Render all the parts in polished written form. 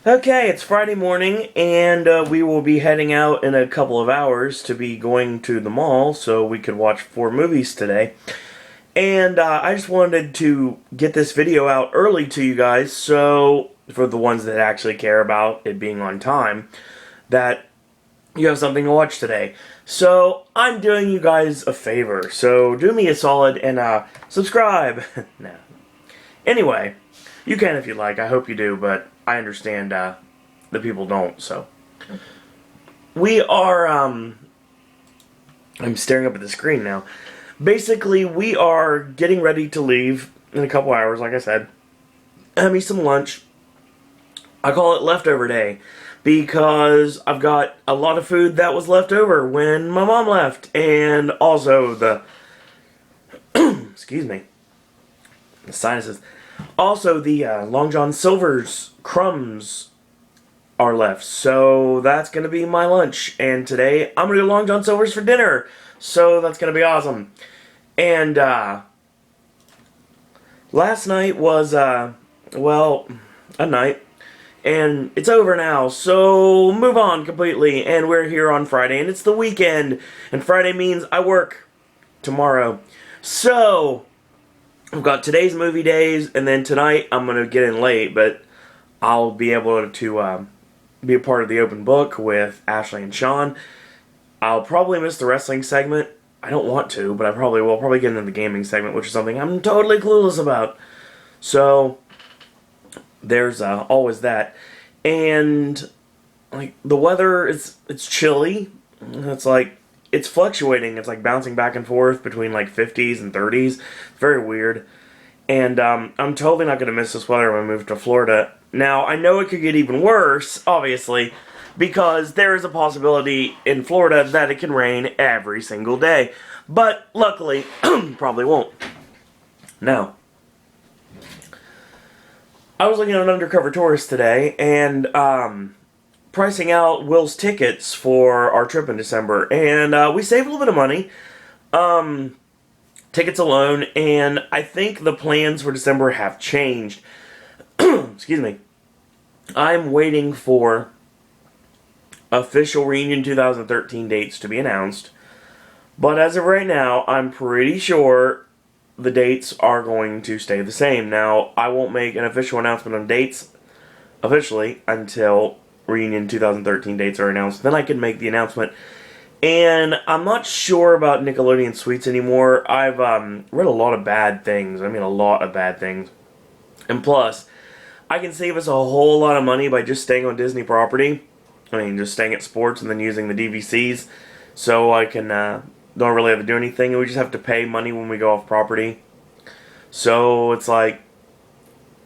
Okay, it's Friday morning, and we will be heading out in a couple of hours to be going to the mall so we could watch 4 movies today. And I just wanted to get this video out early to you guys, so for the ones that actually care about it being on time, that you have something to watch today. So I'm doing you guys a favor, so do me a solid and subscribe. No. Anyway, you can if you like. I hope you do, but I understand the people don't. So we are. I'm staring up at the screen now. Basically, we are getting ready to leave in a couple hours. Like I said, have me some lunch. I call it leftover day because I've got a lot of food that was left over when my mom left, and also the excuse me, the sinuses. Also, the Long John Silver's crumbs are left, so that's going to be my lunch. And today, I'm going to go Long John Silver's for dinner, so that's going to be awesome. And, last night was, well, a night, and it's over now, so move on completely. And we're here on Friday, and it's the weekend, and Friday means I work tomorrow. So I've got today's movie days, and then tonight I'm going to get in late, but I'll be able to be a part of the open book with Ashley and Sean. I'll probably miss the wrestling segment. I don't want to, but I probably will. I'll probably get into the gaming segment, which is something I'm totally clueless about. So there's always that. And like the weather, it's chilly. It's fluctuating. It's like bouncing back and forth between like 50s and 30s. Very weird. And I'm totally not going to miss this weather when I move to Florida. Now, I know it could get even worse, obviously, because there is a possibility in Florida that it can rain every single day. But luckily, probably won't. Now, I was looking at an undercover tourist today, and pricing out Will's tickets for our trip in December, and we saved a little bit of money, tickets alone, and I think the plans for December have changed. Excuse me. I'm waiting for official Reunion 2013 dates to be announced, but as of right now, I'm pretty sure the dates are going to stay the same. Now, I won't make an official announcement on dates officially until Reunion 2013 dates are announced. Then I can make the announcement. And I'm not sure about Nickelodeon Suites anymore. I've read a lot of bad things. I mean, a lot of bad things. And plus, I can save us a whole lot of money by just staying on Disney property. I mean, just staying at sports and then using the DVCs. So I can, don't really have to do anything. We just have to pay money when we go off property. So it's like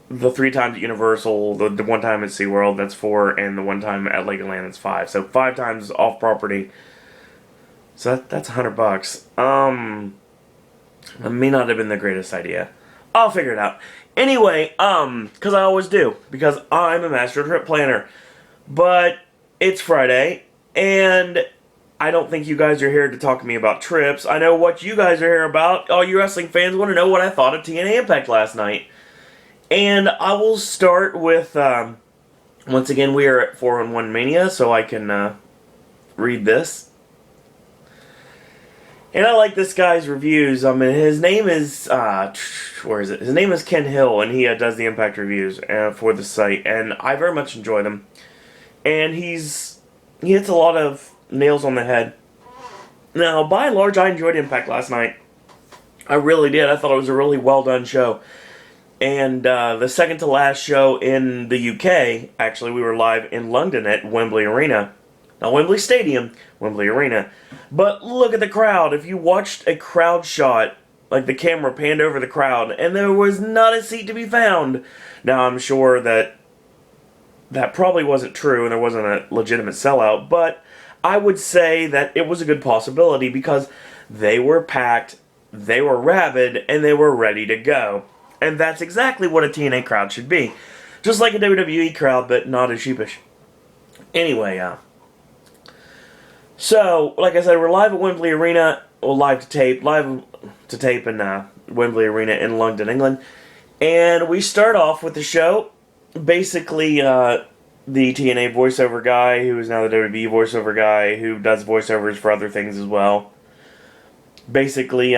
the 3 times at Universal, the 1 time at SeaWorld, that's 4, and the 1 time at Legoland, that's 5. So 5 times off property. So that's $100. It may not have been the greatest idea. I'll figure it out. Anyway, because I always do, because I'm a master trip planner. But it's Friday, and I don't think you guys are here to talk to me about trips. I know what you guys are here about. All you wrestling fans want to know what I thought of TNA Impact last night. And I will start with, once again, we are at 4-on-1 Mania, so I can read this. And I like this guy's reviews. I mean, his name is, where is it? His name is Ken Hill, and he does the Impact reviews for the site, and I very much enjoy them. And he hits a lot of nails on the head. Now, by and large, I enjoyed Impact last night. I really did. I thought it was a really well done show. And the second to last show in the UK, actually, we were live in London at Wembley Arena. Not Wembley Stadium, Wembley Arena. But look at the crowd. If you watched a crowd shot, like the camera panned over the crowd, and there was not a seat to be found. Now, I'm sure that probably wasn't true and there wasn't a legitimate sellout, but I would say that it was a good possibility because they were packed, they were rabid, and they were ready to go. And that's exactly what a TNA crowd should be. Just like a WWE crowd, but not as sheepish. Anyway, so, like I said, we're live at Wembley Arena, or live to tape in Wembley Arena in London, England. And we start off with the show basically the TNA voiceover guy, who is now the WWE voiceover guy, who does voiceovers for other things as well. Basically,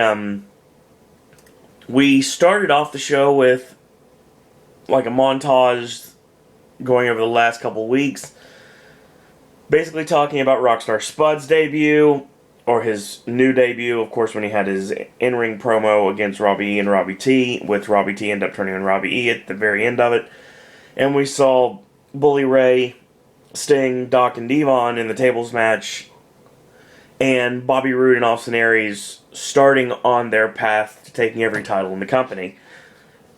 we started off the show with like a montage going over the last couple weeks, basically talking about Rockstar Spud's debut, or his new debut, of course, when he had his in-ring promo against Robbie E and Robbie T, with Robbie T end up turning on Robbie E at the very end of it. And we saw Bully Ray, Sting, Doc, and Devon in the tables match, and Bobby Roode and Austin Aries starting on their path to taking every title in the company.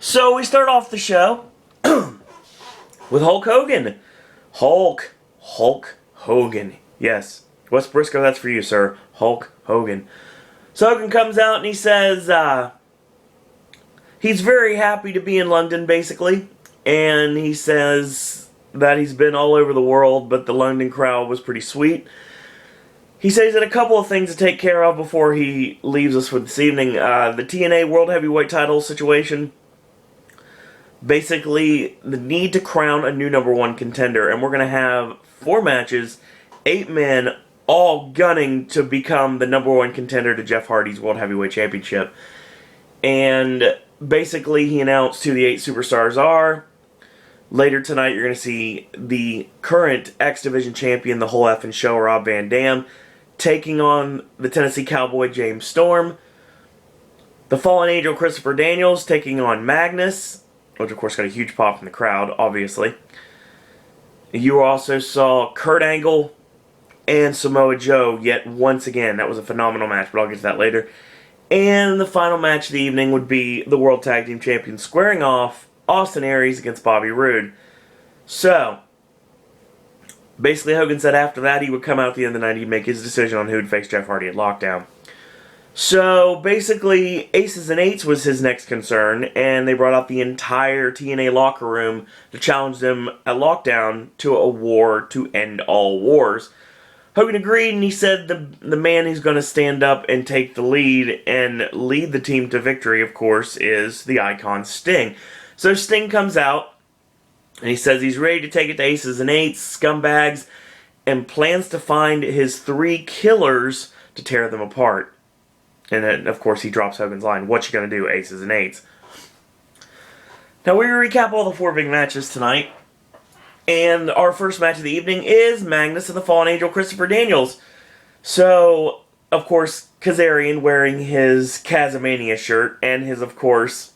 So we start off the show with Hulk Hogan. Hulk Hogan. Yes. Wes Briscoe, that's for you, sir. Hulk Hogan. So Hogan comes out and he says he's very happy to be in London, basically. And he says that he's been all over the world, but the London crowd was pretty sweet. He says that a couple of things to take care of before he leaves us for this evening. The TNA World Heavyweight title situation. Basically, the need to crown a new #1 contender. And we're going to have 4 matches, 8 men, all gunning to become the #1 contender to Jeff Hardy's World Heavyweight Championship. And basically, he announced who the 8 superstars are. Later tonight, you're going to see the current X Division champion, the whole effing show, Rob Van Dam, taking on the Tennessee Cowboy, James Storm. The Fallen Angel, Christopher Daniels, taking on Magnus, which of course got a huge pop from the crowd, obviously. You also saw Kurt Angle and Samoa Joe yet once again. That was a phenomenal match, but I'll get to that later. And the final match of the evening would be the World Tag Team Champions squaring off Austin Aries against Bobby Roode. So, basically Hogan said after that he would come out at the end of the night, he'd make his decision on who would face Jeff Hardy at Lockdown. So, basically, Aces and Eights was his next concern, and they brought out the entire TNA locker room to challenge them at Lockdown to a war to end all wars. Hogan agreed, and he said the man who's going to stand up and take the lead and lead the team to victory, of course, is the Icon Sting. So Sting comes out, and he says he's ready to take it to Aces and Eights, scumbags, and plans to find his 3 killers to tear them apart. And then, of course, he drops Hogan's line, "What you gonna do, Aces and Eights?" Now, we recap all the 4 big matches tonight. And our first match of the evening is Magnus and the Fallen Angel, Christopher Daniels. So, of course, Kazarian wearing his Kazamania shirt and his, of course,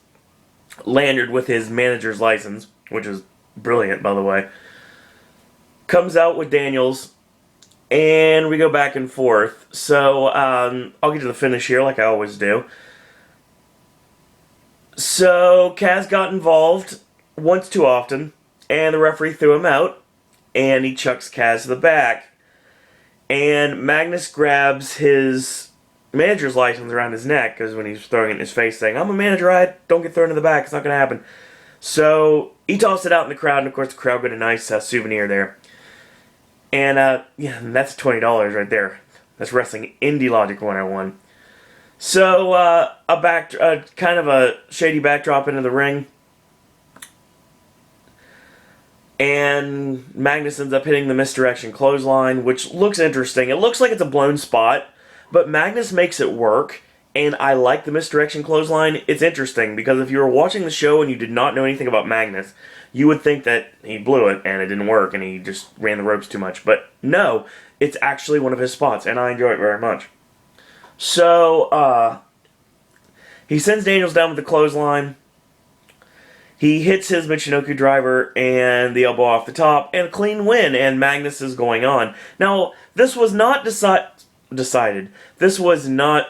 lanyard with his manager's license, which is brilliant, by the way, comes out with Daniels, and we go back and forth. So, I'll get to the finish here like I always do. So, Kaz got involved once too often, and the referee threw him out, and he chucks Kaz to the back. And Magnus grabs his manager's license around his neck, because when he's throwing it in his face saying, "I'm a manager, I don't get thrown in the back, it's not going to happen." So, he tossed it out in the crowd, and of course the crowd got a nice souvenir there. And, yeah, that's $20 right there. That's Wrestling Indie Logic 101. So, kind of a shady backdrop into the ring. And Magnus ends up hitting the misdirection clothesline, which looks interesting. It looks like it's a blown spot, but Magnus makes it work, and I like the misdirection clothesline. It's interesting, because if you were watching the show and you did not know anything about Magnus, you would think that he blew it, and it didn't work, and he just ran the ropes too much. But no, it's actually one of his spots, and I enjoy it very much. So, he sends Daniels down with the clothesline. He hits his Michinoku driver and the elbow off the top, and a clean win, and Magnus is going on. Now, this was not decided. This was not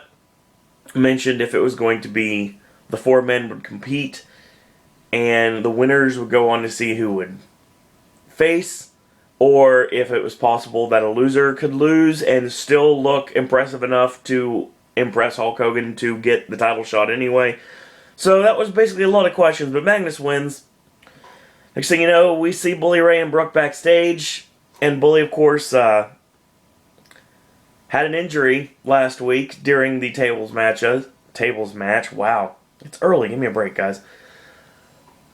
mentioned if it was going to be the 4 men would compete, and the winners would go on to see who would face, or if it was possible that a loser could lose and still look impressive enough to impress Hulk Hogan to get the title shot anyway. So that was basically a lot of questions, but Magnus wins. Next thing you know, we see Bully Ray and Brooke backstage, and Bully, of course, had an injury last week during the tables match. Wow, it's early. Give me a break, guys.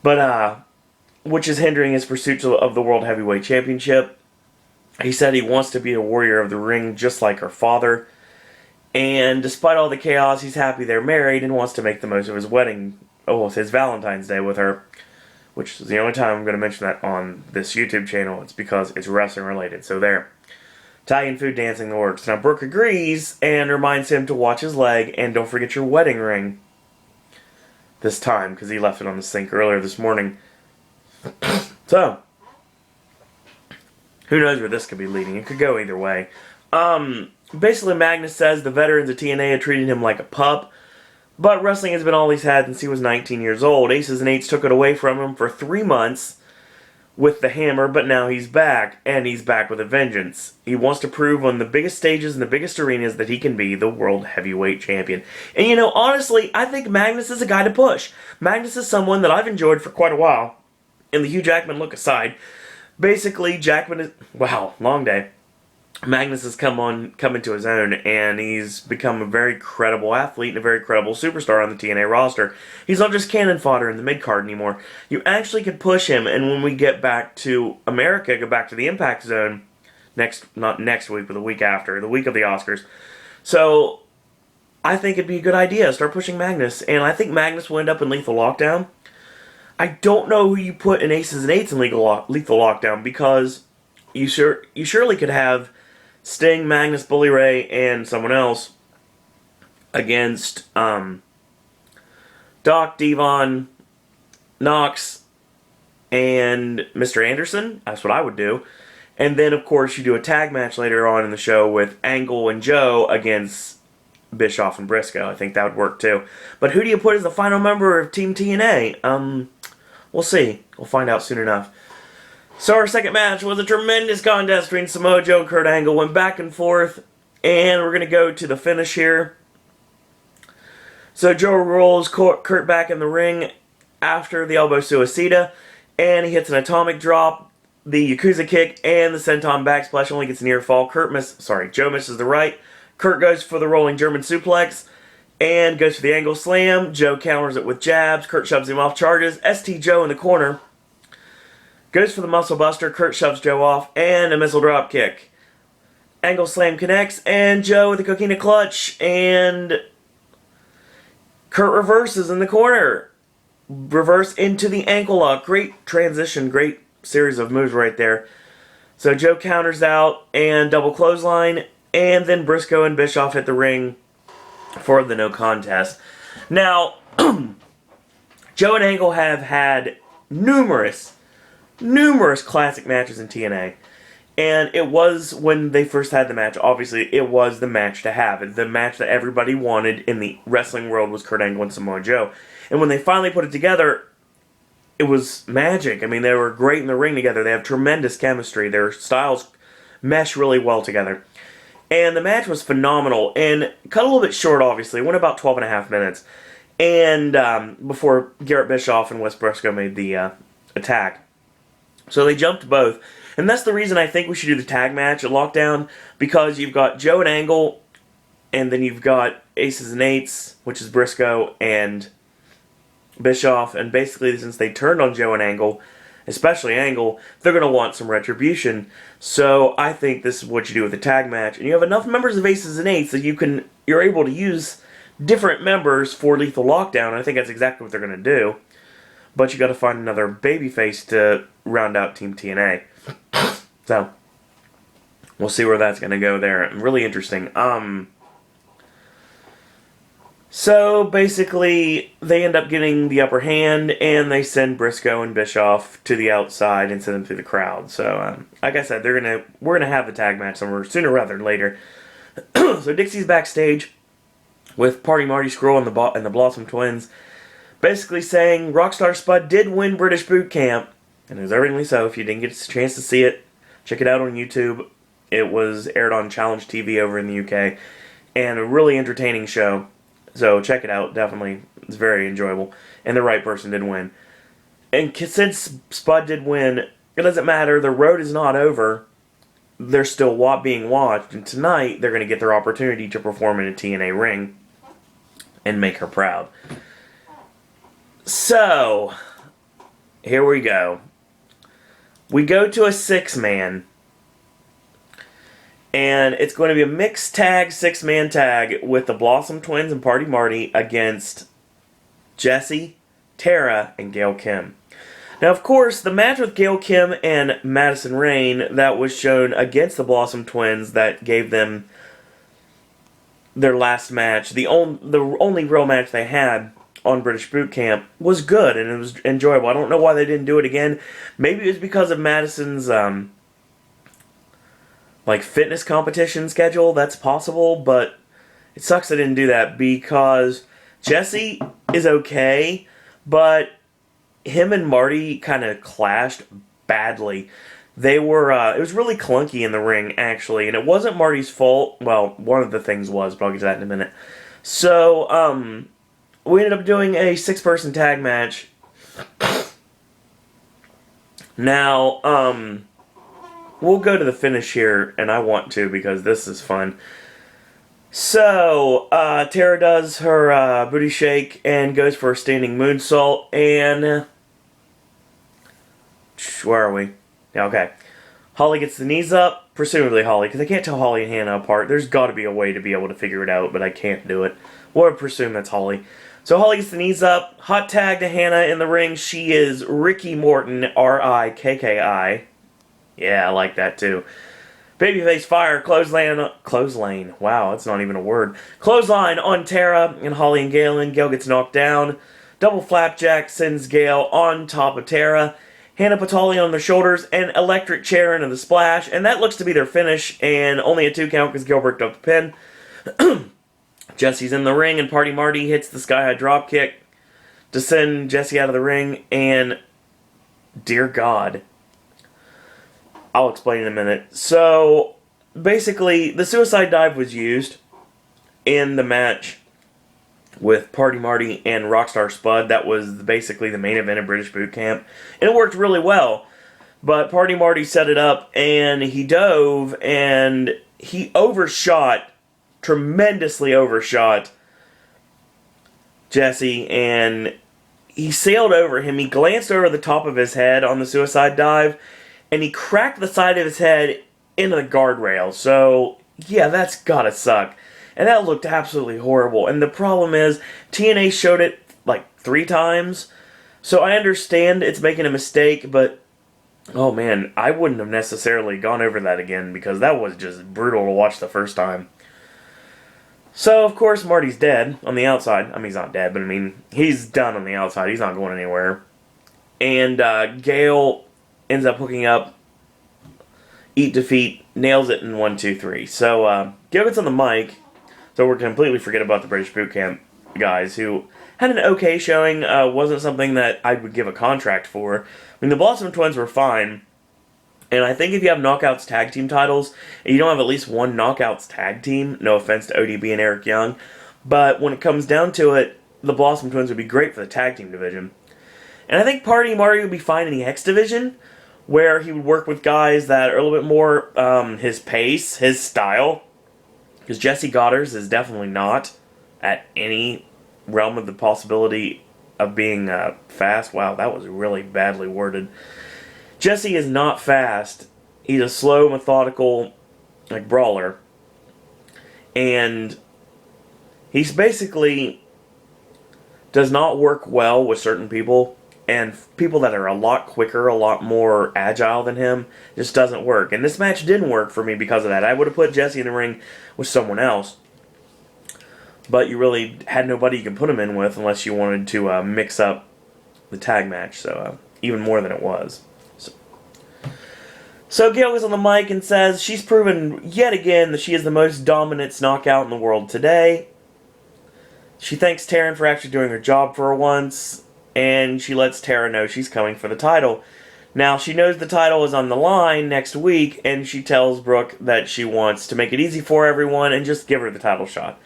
But which is hindering his pursuit of the World Heavyweight Championship. He said he wants to be a warrior of the ring just like her father. And despite all the chaos, he's happy they're married and wants to make the most of his wedding, his Valentine's Day with her. Which is the only time I'm going to mention that on this YouTube channel. It's because it's wrestling related. So there. Italian food, dancing, the works. Now Brooke agrees and reminds him to watch his leg and don't forget your wedding ring. This time, because he left it on the sink earlier this morning. So, who knows where this could be leading. It could go either way. Basically, Magnus says the veterans of TNA had treated him like a pup, but wrestling has been all he's had since he was 19 years old. Aces and Eights took it away from him for 3 months with the hammer, but now he's back, and he's back with a vengeance. He wants to prove on the biggest stages and the biggest arenas that he can be the World Heavyweight Champion. And you know, honestly, I think Magnus is a guy to push. Magnus is someone that I've enjoyed for quite a while. And the Hugh Jackman look aside, basically Jackman is, wow, long day. Magnus has come into his own, and he's become a very credible athlete and a very credible superstar on the TNA roster. He's not just cannon fodder in the mid-card anymore. You actually could push him, and when we get back to America, go back to the Impact Zone, not next week, but the week after, the week of the Oscars. So, I think it'd be a good idea to start pushing Magnus, and I think Magnus will end up in Lethal Lockdown. I don't know who you put in Aces and Eights in Lethal Lockdown, because you surely could have Sting, Magnus, Bully Ray, and someone else against Doc, Devon, Knox, and Mr. Anderson. That's what I would do. And then, of course, you do a tag match later on in the show with Angle and Joe against Bischoff and Briscoe. I think that would work too. But who do you put as the final member of Team TNA? We'll see. We'll find out soon enough. So our second match was a tremendous contest between Samoa Joe and Kurt Angle. Went back and forth, and we're going to go to the finish here. So Joe rolls Kurt back in the ring after the elbow suicida, and he hits an atomic drop, the Yakuza kick, and the senton backsplash. Only gets near fall. Joe misses the right. Kurt goes for the rolling German suplex, and goes for the angle slam. Joe counters it with jabs. Kurt shoves him off, charges. ST Joe in the corner. Goes for the muscle buster, Kurt shoves Joe off, and a missile drop kick. Angle slam connects, and Joe with a coquina clutch, and Kurt reverses in the corner. Reverse into the ankle lock. Great transition, great series of moves right there. So Joe counters out, and double clothesline, and then Briscoe and Bischoff hit the ring for the no contest. Now, Joe and Angle have had numerous classic matches in TNA. And it was, when they first had the match, obviously, it was the match to have. The match that everybody wanted in the wrestling world was Kurt Angle and Samoa Joe. And when they finally put it together, it was magic. I mean, they were great in the ring together. They have tremendous chemistry. Their styles mesh really well together. And the match was phenomenal. And cut a little bit short, obviously. It went about 12 and a half minutes. And before Garrett Bischoff and Wes Briscoe made the attack. So they jumped both. And that's the reason I think we should do the tag match at Lockdown, because you've got Joe and Angle, and then you've got Aces and Eights, which is Briscoe and Bischoff, and basically since they turned on Joe and Angle, especially Angle, they're going to want some retribution. So I think this is what you do with the tag match, and you have enough members of Aces and Eights that you're able to use different members for Lethal Lockdown. I think that's exactly what they're going to do. But you got to find another babyface to round out Team TNA. So, we'll see where that's going to go there. Really interesting. So, basically, they end up getting the upper hand, and they send Briscoe and Bischoff to the outside and send them through the crowd. So, like I said, we're gonna have the tag match somewhere sooner rather than later. So, Dixie's backstage with Party Marty Scurll and the Blossom Twins, basically saying Rockstar Spud did win British Boot Camp, and deservingly so. If you didn't get a chance to see it, check it out on YouTube. It was aired on Challenge TV over in the UK, and a really entertaining show. So check it out, definitely. It's very enjoyable. And the right person did win. And since Spud did win, it doesn't matter. The road is not over. They're still being watched, and tonight they're going to get their opportunity to perform in a TNA ring and make her proud. So, here we go. We go to a 6-man. And it's going to be a mixed tag, 6-man tag with the Blossom Twins and Party Marty against Jessie, Tara, and Gail Kim. Now, of course, the match with Gail Kim and Madison Rayne that was shown against the Blossom Twins that gave them their last match, the only real match they had on British Boot Camp, was good and it was enjoyable. I don't know why they didn't do it again. Maybe it was because of Madison's fitness competition schedule. That's possible, but it sucks they didn't do that because Jessie is okay, but him and Marty kind of clashed badly. They were, it was really clunky in the ring, actually, and it wasn't Marty's fault. Well, one of the things was, but I'll get to that in a minute. So, we ended up doing a 6-person tag match. Now, we'll go to the finish here, and I want to because this is fun. So, Tara does her booty shake and goes for a standing moonsault, and where are we? Yeah, okay. Holly gets the knees up, presumably Holly, because I can't tell Holly and Hannah apart. There's got to be a way to be able to figure it out, but I can't do it. We'll presume that's Holly. So Holly gets the knees up, hot tag to Hannah in the ring. She is Ricky Morton, R-I-K-K-I. Yeah, I like that too. Babyface fire, clothesline. Wow, that's not even a word. Clothesline on Tara and Holly and Galen. Gail gets knocked down. Double flapjack sends Gail on top of Tara. Hannah puts Holly on their shoulders and electric chair into the splash. And that looks to be their finish. And only a 2 count because Gail bricked up the pin. Jessie's in the ring and Party Marty hits the sky high drop kick to send Jessie out of the ring. And dear God, I'll explain in a minute. So, basically, the suicide dive was used in the match with Party Marty and Rockstar Spud. That was basically the main event of British Boot Camp. And it worked really well. But Party Marty set it up, and he dove, and he tremendously overshot Jessie, and he sailed over him. He glanced over the top of his head on the suicide dive, and he cracked the side of his head into the guardrail. So, yeah, that's gotta suck. And that looked absolutely horrible. And the problem is, TNA showed it like 3 times. So I understand it's making a mistake, but oh man, I wouldn't have necessarily gone over that again because that was just brutal to watch the first time. So, of course, Marty's dead on the outside. I mean, he's not dead, but I mean, he's done on the outside. He's not going anywhere. And Gail ends up hooking up, eat defeat, nails it in 1, 2, 3. So, Gail gets on the mic. So we're completely forget about the British Boot Camp guys who had an okay showing. Wasn't something that I would give a contract for. I mean, the Blossom Twins were fine. And I think if you have Knockouts tag team titles, and you don't have at least one Knockouts tag team, no offense to ODB and Eric Young, but when it comes down to it, the Blossom Twins would be great for the tag team division. And I think Party Marty would be fine in the X division, where he would work with guys that are a little bit more his pace, his style. Because Jesse Goddard's is definitely not at any realm of the possibility of being fast. Wow, that was really badly worded. Jesse is not fast. He's a slow, methodical, brawler. And he's basically does not work well with certain people. And people that are a lot quicker, a lot more agile than him, just doesn't work. And this match didn't work for me because of that. I would have put Jesse in the ring with someone else. But you really had nobody you could put him in with unless you wanted to mix up the tag match. So, even more than it was. So Gail goes on the mic and says she's proven yet again that she is the most dominant knockout in the world today. She thanks Taryn for actually doing her job for once. And she lets Tara know she's coming for the title. Now, she knows the title is on the line next week, and she tells Brooke that she wants to make it easy for everyone and just give her the title shot.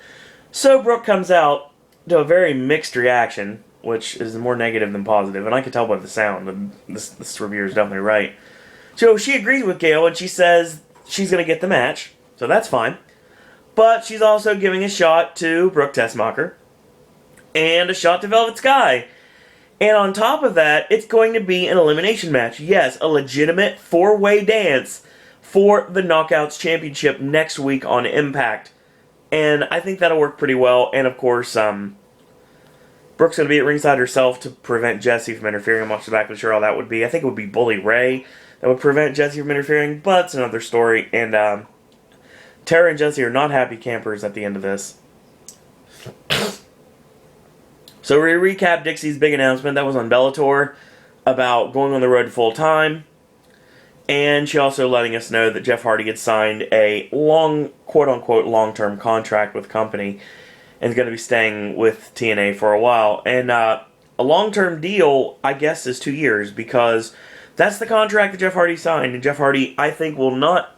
So Brooke comes out to a very mixed reaction, which is more negative than positive, and I can tell by the sound. This reviewer is definitely right. So she agrees with Gail, and she says she's going to get the match, so that's fine. But she's also giving a shot to Brooke Tessmacher and a shot to Velvet Sky. And on top of that, it's going to be an elimination match. Yes, a legitimate 4-way dance for the Knockouts Championship next week on Impact. And I think that'll work pretty well. And of course, Brooke's going to be at ringside herself to prevent Jesse from interfering. I'm not exactly sure how that would be. I think it would be Bully Ray that would prevent Jesse from interfering, but it's another story. And Tara and Jesse are not happy campers at the end of this. So we recap Dixie's big announcement that was on Bellator about going on the road full time. And she also letting us know that Jeff Hardy had signed a quote-unquote, long-term contract with the company and is going to be staying with TNA for a while. And a long-term deal, I guess, is 2 years because that's the contract that Jeff Hardy signed. And Jeff Hardy, I think, will not,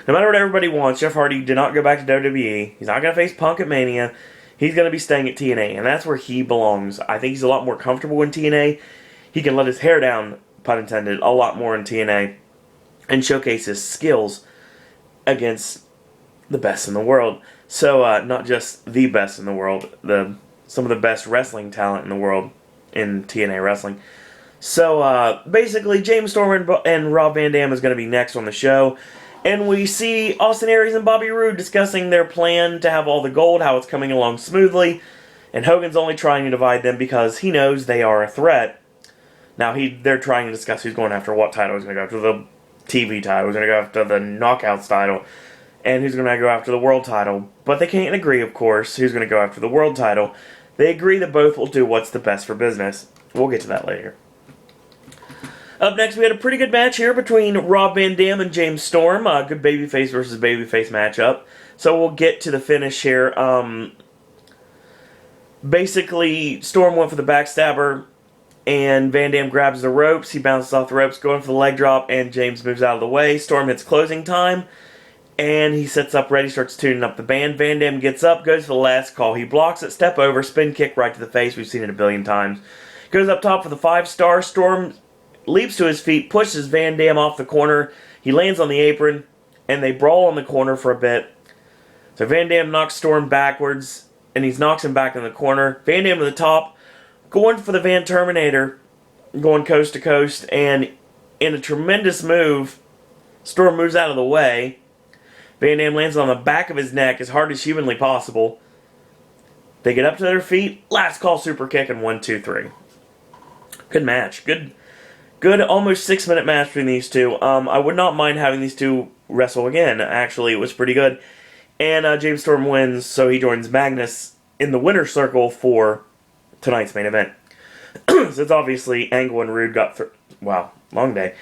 no matter what everybody wants, Jeff Hardy did not go back to WWE. He's not going to face Punk at Mania. He's going to be staying at TNA, and that's where he belongs. I think he's a lot more comfortable in TNA. He can let his hair down, pun intended, a lot more in TNA and showcase his skills against the best in the world. So, not just the best in the world, some of the best wrestling talent in the world in TNA wrestling. So, basically, James Storm and Rob Van Dam is going to be next on the show. And we see Austin Aries and Bobby Roode discussing their plan to have all the gold, how it's coming along smoothly. And Hogan's only trying to divide them because he knows they are a threat. Now, they're trying to discuss who's going after what title. Who's going to go after the TV title, who's going to go after the Knockouts title, and who's going to go after the World title. But they can't agree, of course, who's going to go after the World title. They agree that both will do what's the best for business. We'll get to that later. Up next, we had a pretty good match here between Rob Van Dam and James Storm. Good babyface versus babyface matchup. So we'll get to the finish here. Basically, Storm went for the backstabber, and Van Dam grabs the ropes. He bounces off the ropes, going for the leg drop, and James moves out of the way. Storm hits closing time, and he sets up ready, starts tuning up the band. Van Dam gets up, goes for the last call. He blocks it, step over, spin kick right to the face. We've seen it a billion times. Goes up top for the 5-star. Storm leaps to his feet, pushes Van Dam off the corner. He lands on the apron, and they brawl on the corner for a bit. So Van Dam knocks Storm backwards, and he knocks him back in the corner. Van Dam to the top, going for the Van Terminator, going coast to coast, and in a tremendous move, Storm moves out of the way. Van Dam lands on the back of his neck as hard as humanly possible. They get up to their feet, last call super kick, and 1, 2, 3. Good match. Good, almost 6-minute match between these two. I would not mind having these two wrestle again. Actually, it was pretty good. And James Storm wins, so he joins Magnus in the winner's circle for tonight's main event. So it's obviously Angle and Rude wow, long day.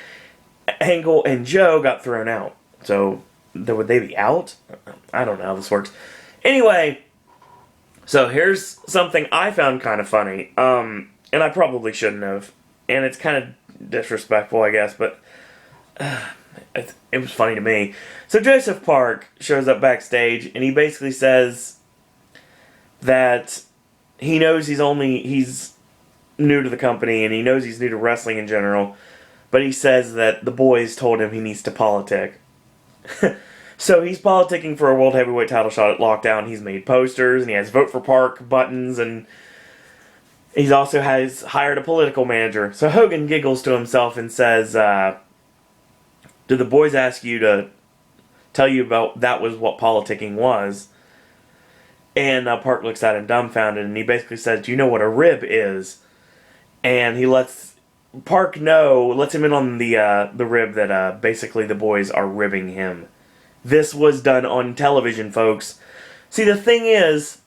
Angle and Joe got thrown out. So, would they be out? I don't know how this works. Anyway, so here's something I found kind of funny. And I probably shouldn't have. And it's kind of disrespectful, I guess, but it was funny to me. So Joseph Park shows up backstage, and he basically says that he knows he's new to the company, and he knows he's new to wrestling in general, but he says that the boys told him he needs to politic. So he's politicking for a World Heavyweight title shot at Lockdown. He's made posters, and he has Vote for Park buttons, and he also has hired a political manager. So Hogan giggles to himself and says, did the boys ask you to tell you about that was what politicking was? And Park looks at him dumbfounded, and he basically says, do you know what a rib is? And he lets him in on the rib that basically the boys are ribbing him. This was done on television, folks. See, the thing is,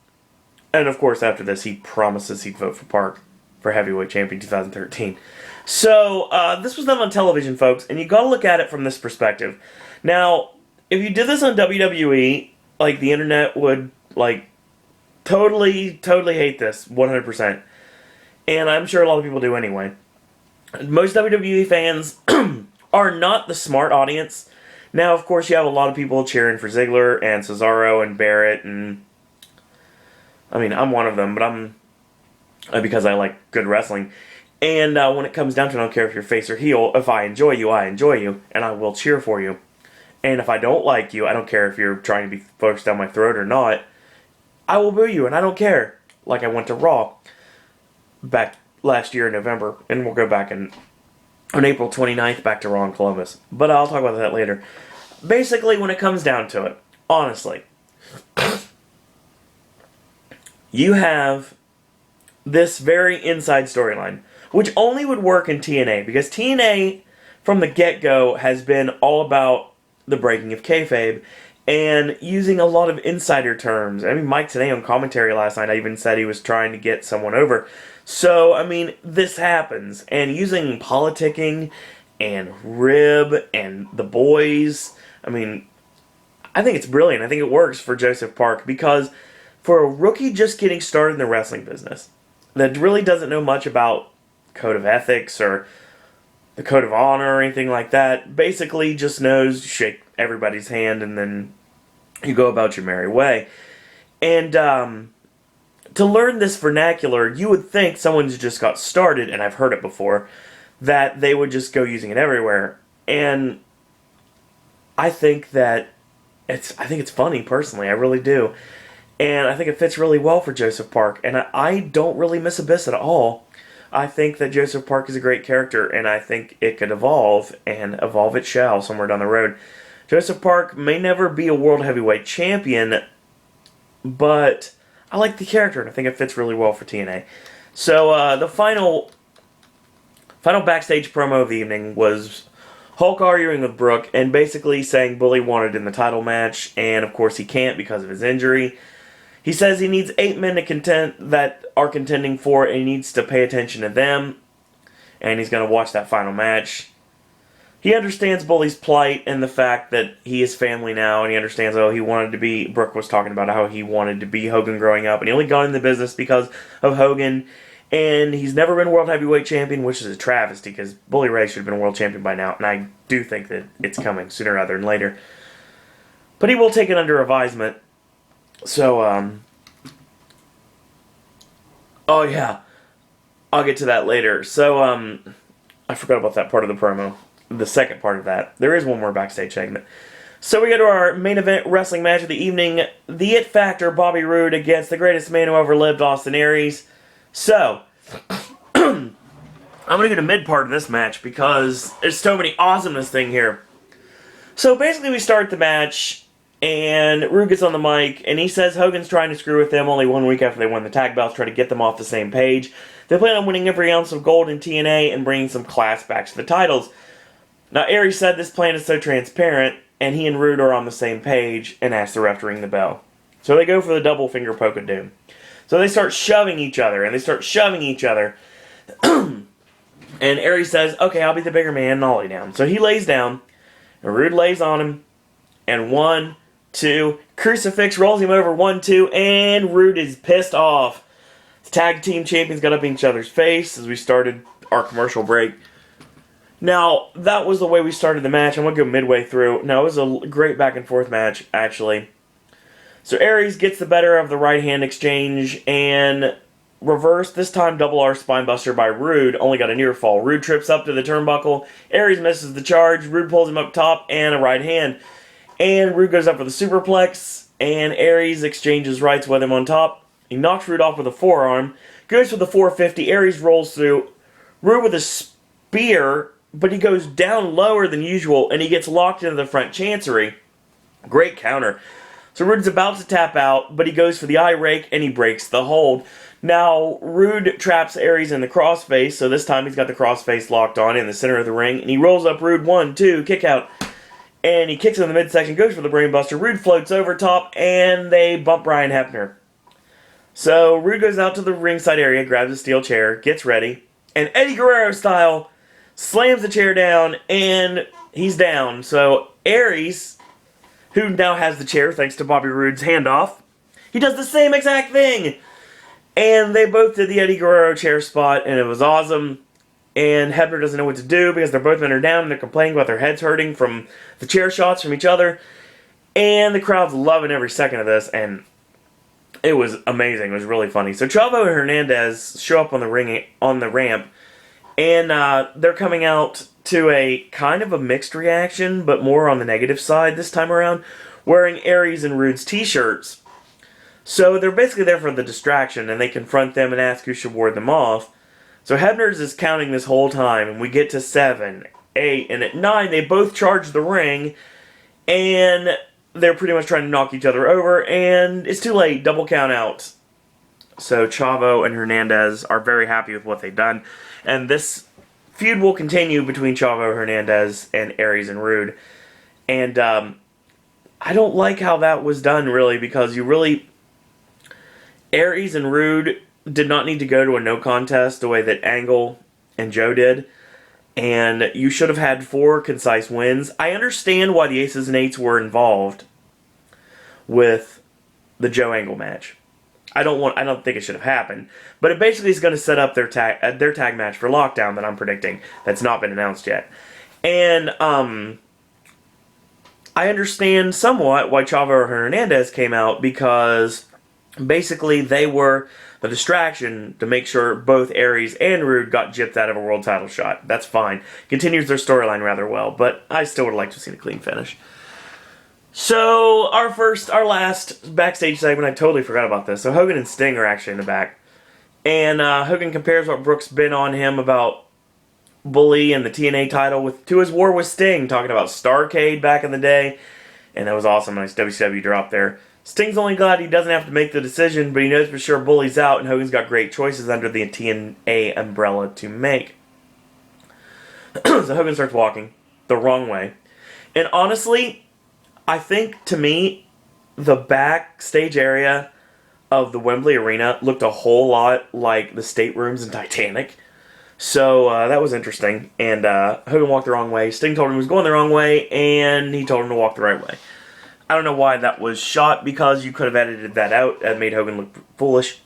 and of course after this he promises he'd vote for Park for Heavyweight Champion 2013. So, this was done on television, folks, and you gotta look at it from this perspective. Now, if you did this on WWE, like, the internet would, like, totally hate this, 100%. And I'm sure a lot of people do anyway. Most WWE fans are not the smart audience. Now, of course, you have a lot of people cheering for Ziggler and Cesaro and Barrett, and I mean, I'm one of them, but I'm because I like good wrestling. And when it comes down to it, I don't care if you're face or heel. If I enjoy you, and I will cheer for you. And if I don't like you, I don't care if you're trying to be forced down my throat or not, I will boo you, and I don't care. Like I went to Raw back last year in November, and we'll go back on April 29th back to Raw in Columbus. But I'll talk about that later. Basically, when it comes down to it, honestly, you have this very inside storyline, which only would work in TNA, because TNA, from the get-go, has been all about the breaking of kayfabe, and using a lot of insider terms. I mean, Mike today on commentary last night, I even said he was trying to get someone over. So, I mean, this happens. And using politicking and Rib and the boys, I mean, I think it's brilliant. I think it works for Joseph Park, because for a rookie just getting started in the wrestling business that really doesn't know much about code of ethics or the code of honor or anything like that, basically just knows shake everybody's hand and then you go about your merry way. And to learn this vernacular, you would think someone who just got started, and I've heard it before, that they would just go using it everywhere. And I think that I think it's funny, personally. I really do. And I think it fits really well for Joseph Park. And I don't really miss Abyss at all. I think that Joseph Park is a great character, and I think it could evolve, and evolve it shall somewhere down the road. Joseph Park may never be a World Heavyweight Champion, but I like the character, and I think it fits really well for TNA. So the final backstage promo of the evening was Hulk arguing with Brooke, and basically saying Bully wanted in the title match, and of course he can't because of his injury. He says he needs 8 men that are contending for it, and he needs to pay attention to them. And he's going to watch that final match. He understands Bully's plight and the fact that he is family now, and he understands, he wanted to be, Brooke was talking about how he wanted to be Hogan growing up, and he only got in the business because of Hogan. And he's never been World Heavyweight Champion, which is a travesty, because Bully Ray should have been World Champion by now, and I do think that it's coming sooner rather than later. But he will take it under advisement. So, oh yeah, I'll get to that later. So, I forgot about that part of the promo. The second part of that. There is one more backstage segment. So we go to our main event wrestling match of the evening. The It Factor, Bobby Roode against the greatest man who ever lived, Austin Aries. So, I'm going to get a mid part of this match because there's so many awesomeness thing here. So basically we start the match, and Roode gets on the mic, and he says Hogan's trying to screw with them only 1 week after they won the tag belts, try to get them off the same page. They plan on winning every ounce of gold in TNA and bringing some class back to the titles. Now, Aries said this plan is so transparent, and he and Roode are on the same page, and asks the ref to ring the bell. So they go for the double finger poke of doom. So they start shoving each other, and Aries says, okay, I'll be the bigger man, and I'll lay down. So he lays down, and Roode lays on him, and 1, 2, crucifix rolls him over, 1, 2, and Roode is pissed off. The tag team champions got up in each other's face as we started our commercial break. Now, that was the way we started the match. I'm going to go midway through. Now, it was a great back and forth match, actually. So Aries gets the better of the right hand exchange, and reverse, this time double R spinebuster by Roode, only got a near fall. Roode trips up to the turnbuckle, Aries misses the charge, Roode pulls him up top, and a right hand. And Roode goes up for the superplex, and Aries exchanges rights with him on top. He knocks Roode off with a forearm, goes for the 450, Aries rolls through, Roode with a spear, but he goes down lower than usual, and he gets locked into the front chancery. Great counter. So Roode's about to tap out, but he goes for the eye rake, and he breaks the hold. Now, Roode traps Aries in the crossface, so this time he's got the crossface locked on in the center of the ring, and he rolls up Roode, 1, 2, kick out, and he kicks in the midsection, goes for the brainbuster. Roode floats over top, and they bump Brian Hebner. So Roode goes out to the ringside area, grabs a steel chair, gets ready, and Eddie Guerrero style slams the chair down, and he's down. So Aries, who now has the chair thanks to Bobby Roode's handoff, he does the same exact thing. And they both did the Eddie Guerrero chair spot, and it was awesome. And Hebner doesn't know what to do because they're both men are down and they're complaining about their heads hurting from the chair shots from each other. And the crowd's loving every second of this, and it was amazing. It was really funny. So Chavo and Hernandez show up on the ramp, and they're coming out to a kind of a mixed reaction, but more on the negative side this time around, wearing Aries and Roode's t-shirts. So they're basically there for the distraction, and they confront them and ask who should ward them off. So Hebner's is counting this whole time, and we get to 7, 8, and at 9 they both charge the ring, and they're pretty much trying to knock each other over, and it's too late, double count out. So Chavo and Hernandez are very happy with what they've done, and this feud will continue between Chavo, Hernandez, and Aries and Rude. And I don't like how that was done, really, because Aries and Rude did not need to go to a no contest the way that Angle and Joe did. And you should have had 4 concise wins. I understand why the Aces and Eights were involved with the Joe Angle match. I don't think it should have happened. But it basically is going to set up their tag match for Lockdown that I'm predicting. That's not been announced yet. And I understand somewhat why Chavo Hernandez came out, because basically they were the distraction to make sure both Aries and Rude got gypped out of a world title shot. That's fine. Continues their storyline rather well, but I still would like to see a clean finish. So, our last backstage segment, I totally forgot about this. So Hogan and Sting are actually in the back. And Hogan compares what Brooks been on him about Bully and the TNA title to his war with Sting, talking about Starrcade back in the day. And that was awesome. Nice WCW drop there. Sting's only glad he doesn't have to make the decision, but he knows for sure Bully's out, and Hogan's got great choices under the TNA umbrella to make. So Hogan starts walking the wrong way. And honestly, I think, to me, the backstage area of the Wembley Arena looked a whole lot like the staterooms in Titanic. So that was interesting. And Hogan walked the wrong way. Sting told him he was going the wrong way, and he told him to walk the right way. I don't know why that was shot, because you could have edited that out. That made Hogan look foolish.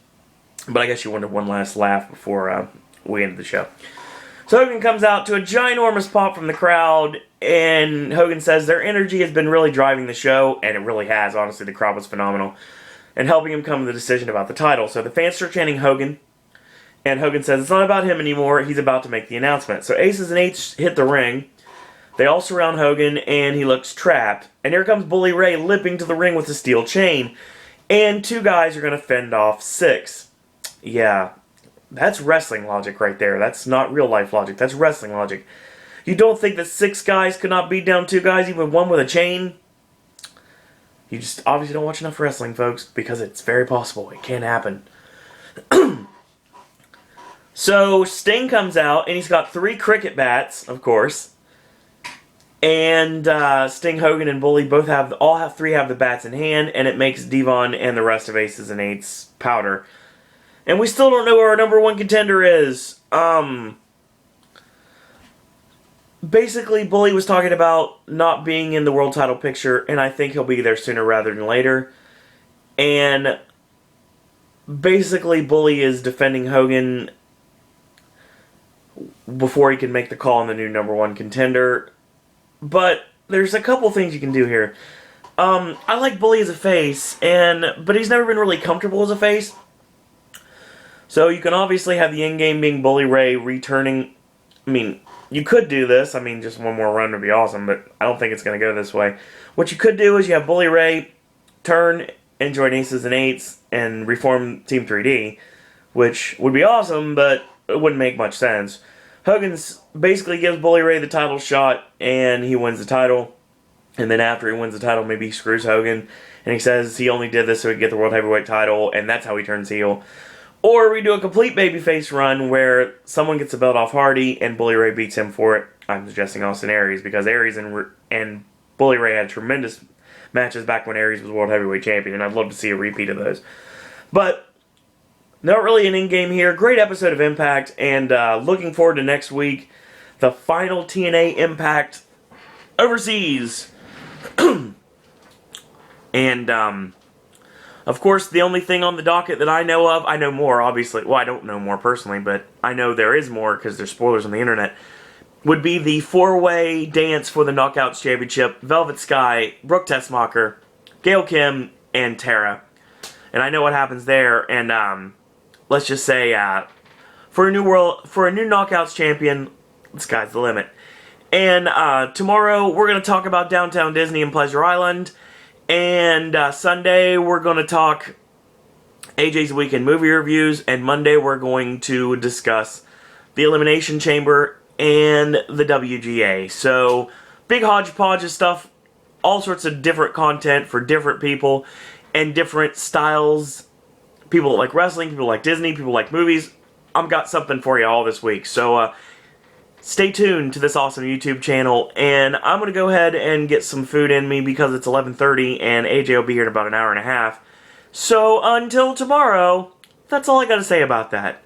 But I guess you wanted one last laugh before we ended the show. So Hogan comes out to a ginormous pop from the crowd, and Hogan says their energy has been really driving the show, and it really has. Honestly, the crowd was phenomenal, and helping him come to the decision about the title. So the fans start chanting Hogan, and Hogan says it's not about him anymore. He's about to make the announcement. So Aces and Eights hit the ring. They all surround Hogan, and he looks trapped. And here comes Bully Ray limping to the ring with a steel chain, and 2 guys are going to fend off 6. Yeah. That's wrestling logic right there. That's not real life logic. That's wrestling logic. You don't think that 6 guys could not beat down 2 guys, even one with a chain? You just obviously don't watch enough wrestling, folks, because it's very possible. It can happen. So Sting comes out, and he's got 3 cricket bats, of course. And Sting, Hogan, and Bully all have 3 have the bats in hand, and it makes Devon and the rest of Aces and Eights powder. And we still don't know who our number 1 contender is. Basically, Bully was talking about not being in the world title picture, and I think he'll be there sooner rather than later. And basically, Bully is defending Hogan before he can make the call on the new number 1 contender. But there's a couple things you can do here. I like Bully as a face, but he's never been really comfortable as a face. So you can obviously have the end game being Bully Ray returning. I mean, you could do this. I mean, just one more run would be awesome, but I don't think it's going to go this way. What you could do is you have Bully Ray turn and join Aces and Eights and reform Team 3D, which would be awesome, but it wouldn't make much sense. Hogan's basically gives Bully Ray the title shot, and he wins the title. And then after he wins the title, maybe he screws Hogan, and he says he only did this so he could get the World Heavyweight title, and that's how he turns heel. Or we do a complete babyface run where someone gets the belt off Hardy and Bully Ray beats him for it. I'm suggesting Austin Aries, because Aries and Bully Ray had tremendous matches back when Aries was World Heavyweight Champion, and I'd love to see a repeat of those. But not really an in-game here. Great episode of Impact, and looking forward to next week. The final TNA Impact overseas. And, of course, the only thing on the docket that I know of, I know more, obviously. Well, I don't know more personally, but I know there is more because there's spoilers on the internet. Would be the 4-way dance for the Knockouts Championship. Velvet Sky, Brooke Tessmacher, Gail Kim, and Tara. And I know what happens there. And let's just say, for a new Knockouts champion, the sky's the limit. And tomorrow we're going to talk about Downtown Disney and Pleasure Island. And Sunday, we're going to talk AJ's Weekend Movie Reviews. And Monday, we're going to discuss the Elimination Chamber, and the WGA. So, big hodgepodge of stuff, all sorts of different content for different people, and different styles. People that like wrestling, people like Disney, people like movies. I've got something for you all this week. So, stay tuned to this awesome YouTube channel, and I'm going to go ahead and get some food in me because it's 11:30 and AJ will be here in about an hour and a half. So until tomorrow, that's all I got to say about that.